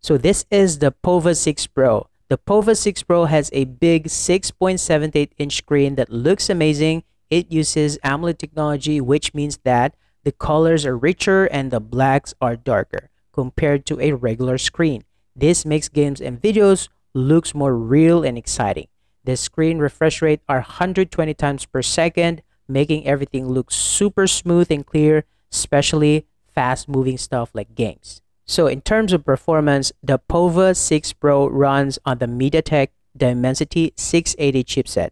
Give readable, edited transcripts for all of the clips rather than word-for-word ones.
So this is the Pova 6 Pro. The Pova 6 Pro has a big 6.78-inch screen that looks amazing. It uses AMOLED technology, which means that the colors are richer and the blacks are darker compared to a regular screen. This makes games and videos looks more real and exciting. The screen refresh rate are 120 times per second, making everything look super smooth and clear, especially fast-moving stuff like games. So in terms of performance, the Pova 6 Pro runs on the MediaTek Dimensity 680 chipset.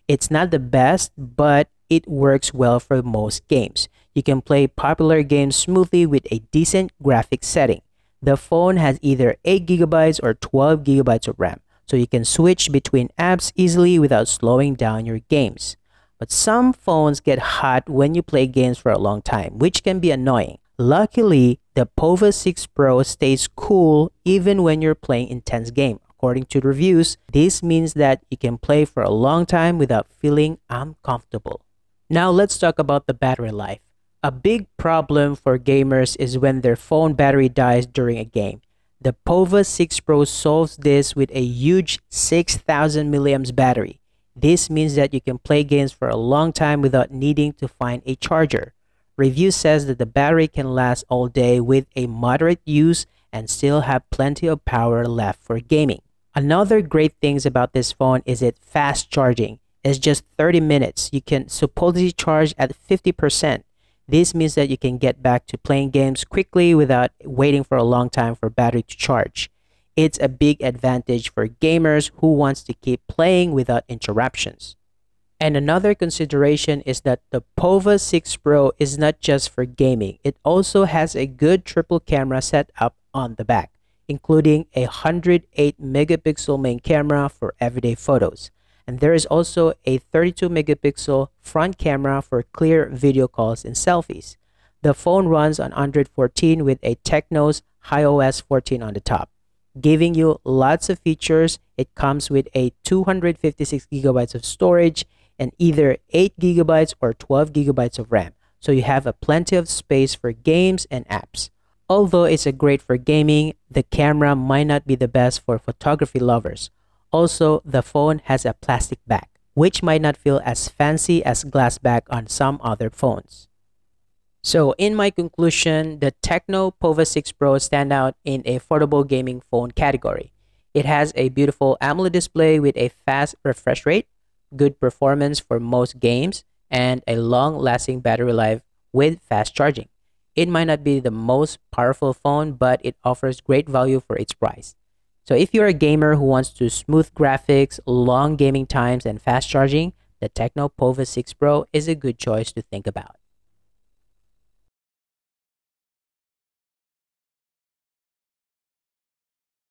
It's not the best, but it works well for most games. You can play popular games smoothly with a decent graphics setting. The phone has either 8GB or 12GB of RAM, so you can switch between apps easily without slowing down your games. But some phones get hot when you play games for a long time, which can be annoying. Luckily, the Pova 6 Pro stays cool even when you're playing intense game. According to the reviews, this means that you can play for a long time without feeling uncomfortable. Now let's talk about the battery life. A big problem for gamers is when their phone battery dies during a game. The Pova 6 Pro solves this with a huge 6,000 mAh battery. This means that you can play games for a long time without needing to find a charger. Review says that the battery can last all day with a moderate use and still have plenty of power left for gaming. Another great thing about this phone is its fast charging. It's just 30 minutes. You can supposedly charge at 50%. This means that you can get back to playing games quickly without waiting for a long time for battery to charge. It's a big advantage for gamers who wants to keep playing without interruptions. And another consideration is that the Pova 6 Pro is not just for gaming. It also has a good triple camera setup on the back, including a 108 megapixel main camera for everyday photos. And there is also a 32 megapixel front camera for clear video calls and selfies. The phone runs on Android 14 with a TECNO's iOS 14 on the top, giving you lots of features. It comes with a 256GB of storage and either 8GB or 12GB of RAM, so you have a plenty of space for games and apps. Although it's a great for gaming, the camera might not be the best for photography lovers. Also, the phone has a plastic back, which might not feel as fancy as glass back on some other phones. So in my conclusion, the TECNO Pova 6 Pro stand out in a affordable gaming phone category. It has a beautiful AMOLED display with a fast refresh rate, good performance for most games, and a long-lasting battery life with fast charging. It might not be the most powerful phone, but it offers great value for its price. So if you're a gamer who wants to smooth graphics, long gaming times, and fast charging, the TECNO Pova 6 Pro is a good choice to think about.